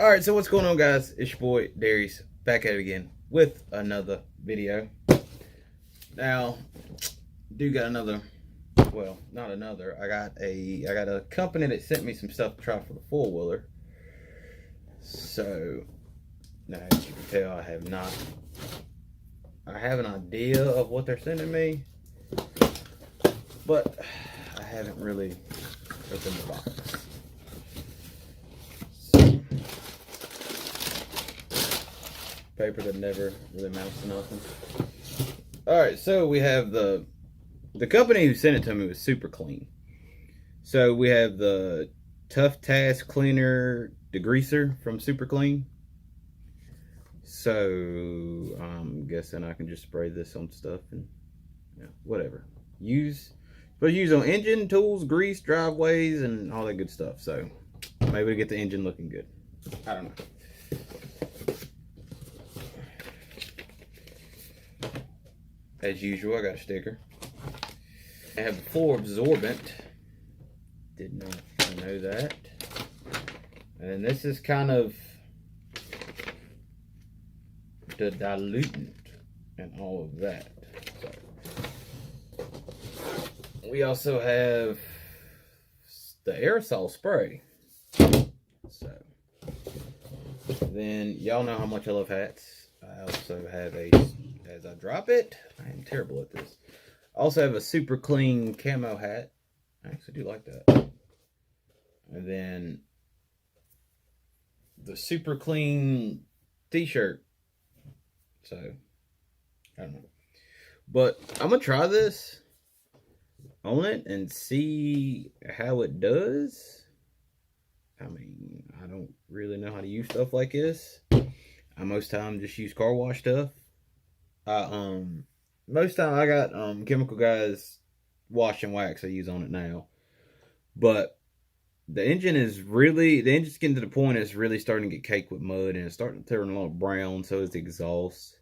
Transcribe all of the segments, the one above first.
All right, so what's going on, guys? It's your boy Darius back at it again with another video. Now, do got another. Well, not another. I got a company that sent me some stuff to try for the four-wheeler. So now, as you can tell, I have an idea of what they're sending me, but I haven't really opened the box. Paper that never really amounts to nothing. Alright, so we have the company who sent it to me was super clean. So we have the Tough Task Cleaner Degreaser from Super Clean. So I'm guessing I can just spray this on stuff and whatever. Use on engine, tools, grease, driveways, and all that good stuff. So maybe to get the engine looking good. I don't know. As usual, I got a sticker. I have the floor absorbent. Did not know that. And this is kind of the dilutant and all of that. So we also have the aerosol spray. So then y'all know how much I love hats. I also have as I drop it, I am terrible at this. I also have a super clean camo hat. I actually do like that. And then the super clean t-shirt. So, I don't know. But I'm going to try this on it and see how it does. I mean, I don't really know how to use stuff like this. I most time just use car wash stuff. Most time I got Chemical Guys wash and wax I use on it now. But the engine's getting to the point it's really starting to get caked with mud and it's starting to turn a little brown, so is the exhaust.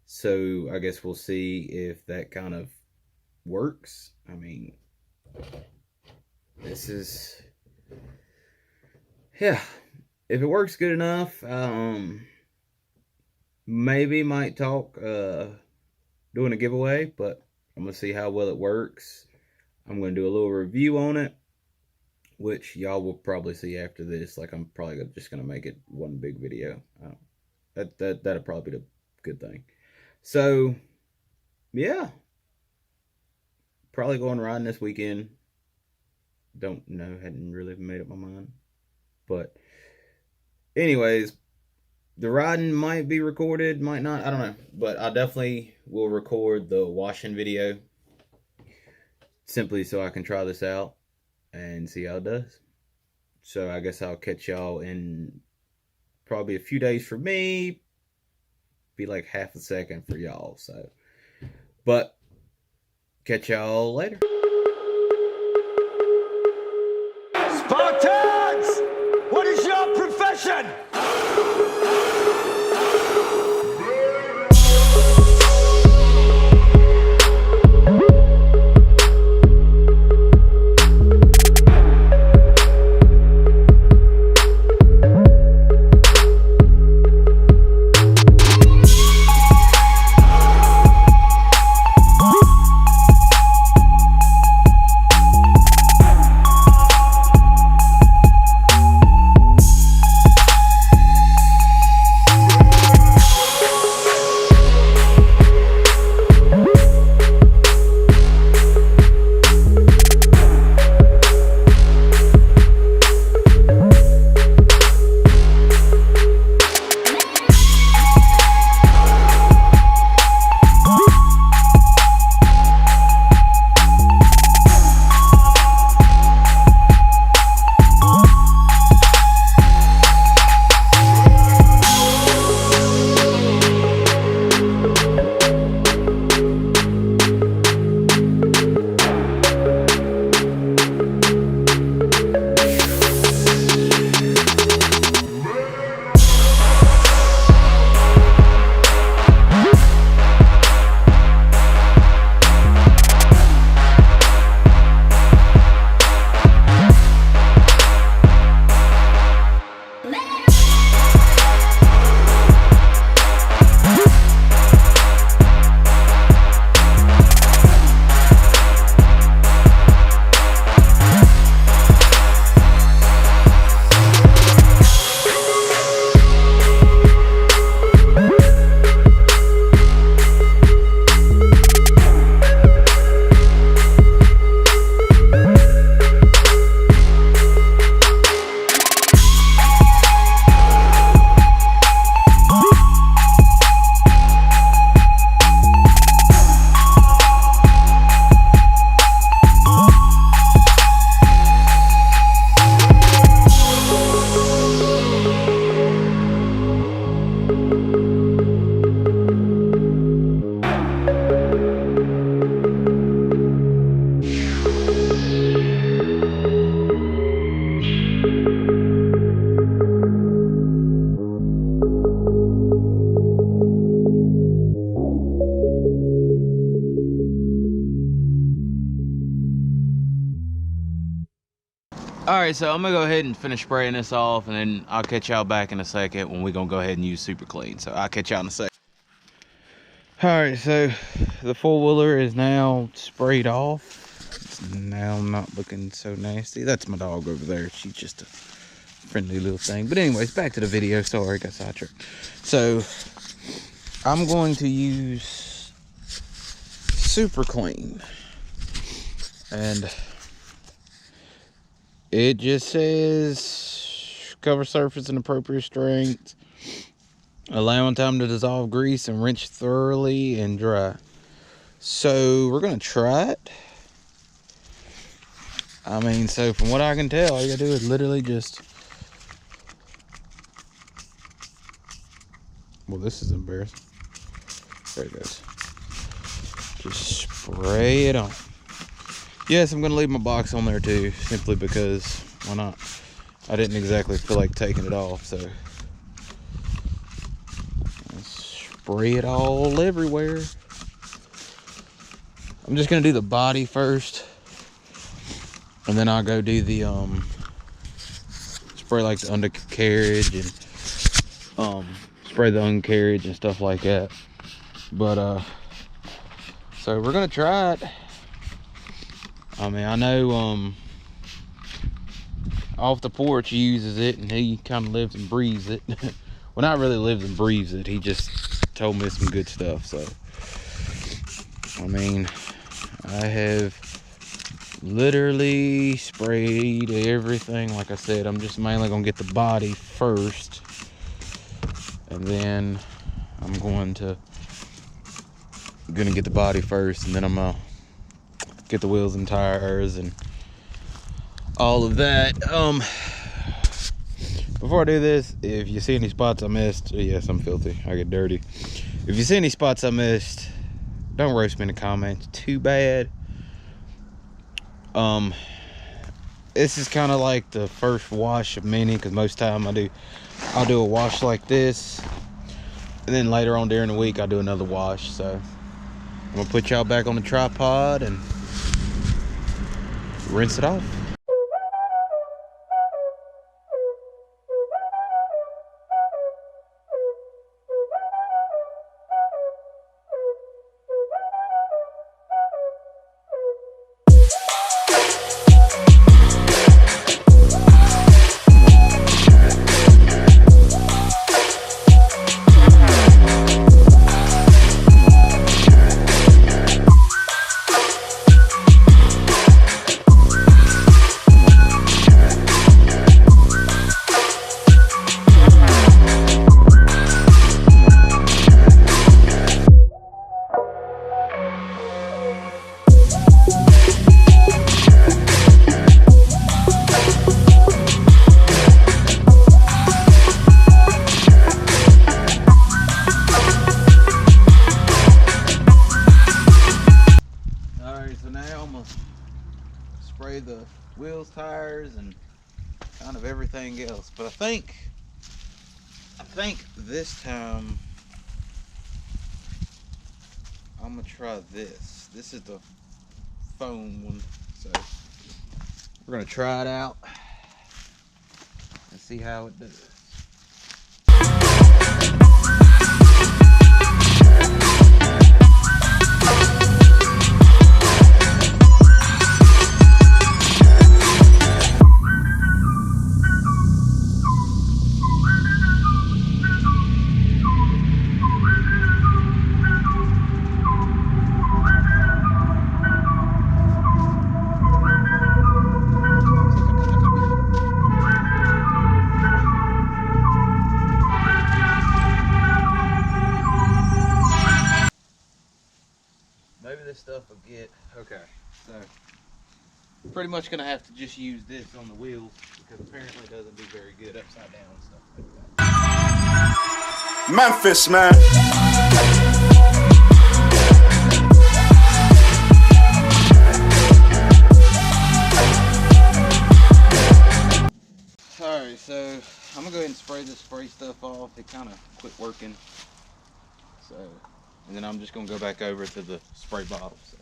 So I guess we'll see if that kind of works. I mean, this is, yeah, if it works good enough, maybe might talk doing a giveaway, but I'm gonna see how well it works. I'm gonna do a little review on it, which y'all will probably see after this. Like, I'm probably just gonna make it one big video. That'll probably be the good thing. So yeah, probably going riding this weekend. Don't know, hadn't really made up my mind, but anyways, the riding might be recorded, might not, I don't know. But I definitely will record the washing video, simply so I can try this out and see how it does. So I guess I'll catch y'all in probably a few days for me. Be like half a second for y'all. So, but catch y'all later. Spartans! What is your profession? Alright, so I'm gonna go ahead and finish spraying this off, and then I'll catch y'all back in a second when we're gonna go ahead and use Super Clean. So I'll catch y'all in a second. Alright, so the four-wheeler is now sprayed off. It's now not looking so nasty. That's my dog over there. She's just a friendly little thing. But anyways, back to the video. Sorry, got sidetracked. So I'm going to use Super Clean, and it just says cover surface in appropriate strength, allowing time to dissolve grease and rinse thoroughly and dry. So we're gonna try it. I mean, so from what I can tell, all you gotta do is literally just, well, this is embarrassing. There it goes. Just spray it on. Yes, I'm gonna leave my box on there too, simply because why not? I didn't exactly feel like taking it off, so spray it all everywhere. I'm just gonna do the body first, and then I'll go do the spray like the undercarriage and spray the undercarriage and stuff like that. But so we're gonna try it. I mean, I know off the porch he uses it, and he kind of lives and breathes it. Well, not really lives and breathes it. He just told me some good stuff. So I mean, I have literally sprayed everything. Like I said, I'm just mainly gonna get the body first, and then I'm gonna get the body first, and then I'm gonna get the wheels and tires and all of that. Before I do this, if you see any spots I missed, yes, I'm filthy, I get dirty. If you see any spots I missed, don't roast me in the comments too bad. This is kind of like the first wash of many, because most time I'll do a wash like this, and then later on during the week I'll do another wash. So I'm gonna put y'all back on the tripod and rinse it off. Spray the wheels, tires, and kind of everything else. But I think this time I'm gonna try this. This is the foam one, so we're gonna try it out and see how it does. Maybe this stuff will get, okay, so pretty much gonna have to just use this on the wheels, because apparently it doesn't do very good upside down and stuff like that. Memphis, man. Alright, so I'm gonna go ahead and spray this spray stuff off. It kind of quit working, so, and then I'm just gonna go back over to the spray bottle. So.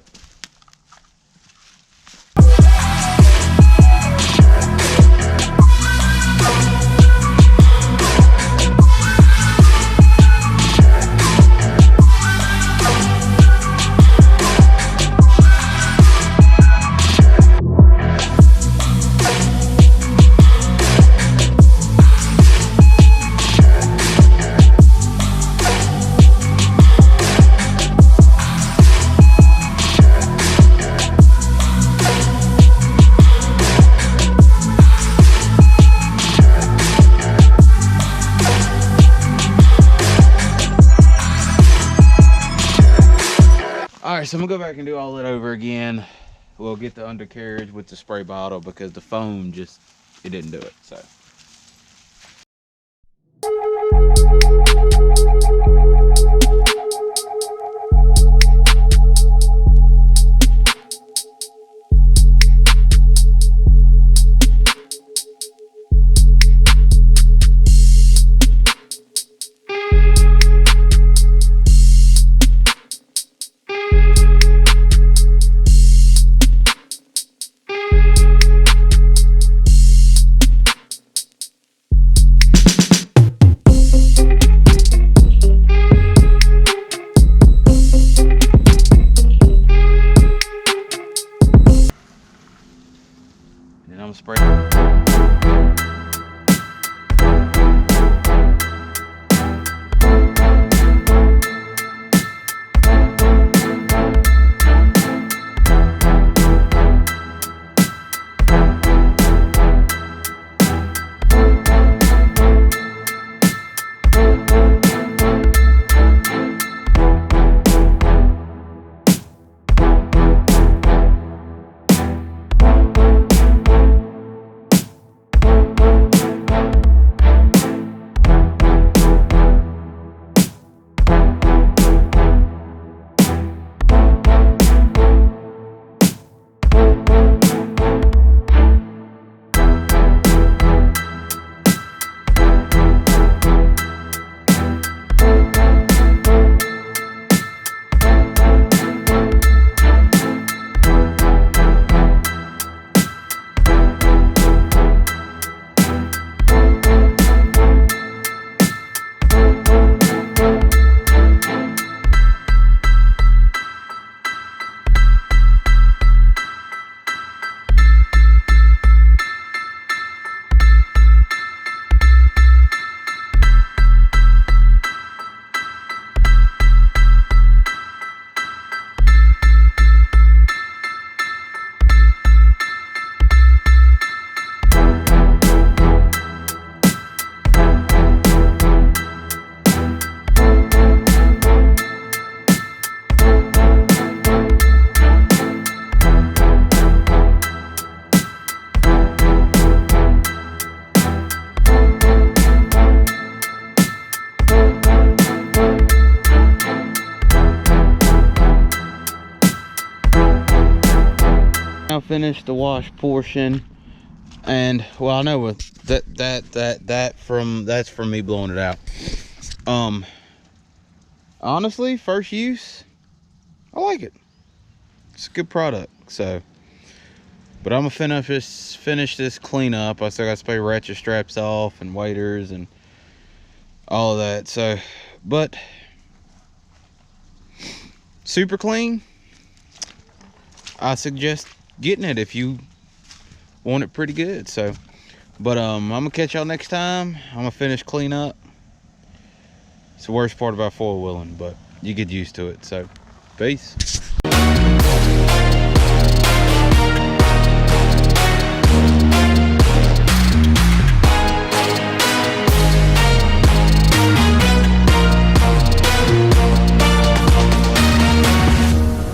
All right, so I'm gonna go back and do all that over again. We'll get the undercarriage with the spray bottle because the foam just, it didn't do it, so. And I'm spraying. Now finished the wash portion, and well, I know with that's from me blowing it out. Honestly, first use, I like it. It's a good product. So, but I'm gonna finish this cleanup. I still got to spray ratchet straps off and waders and all of that. So, but super clean. I suggest getting it if you want it pretty good. So, but I'm gonna catch y'all next time. I'm gonna finish clean up. It's the worst part about four-wheeling, but you get used to it. So, peace.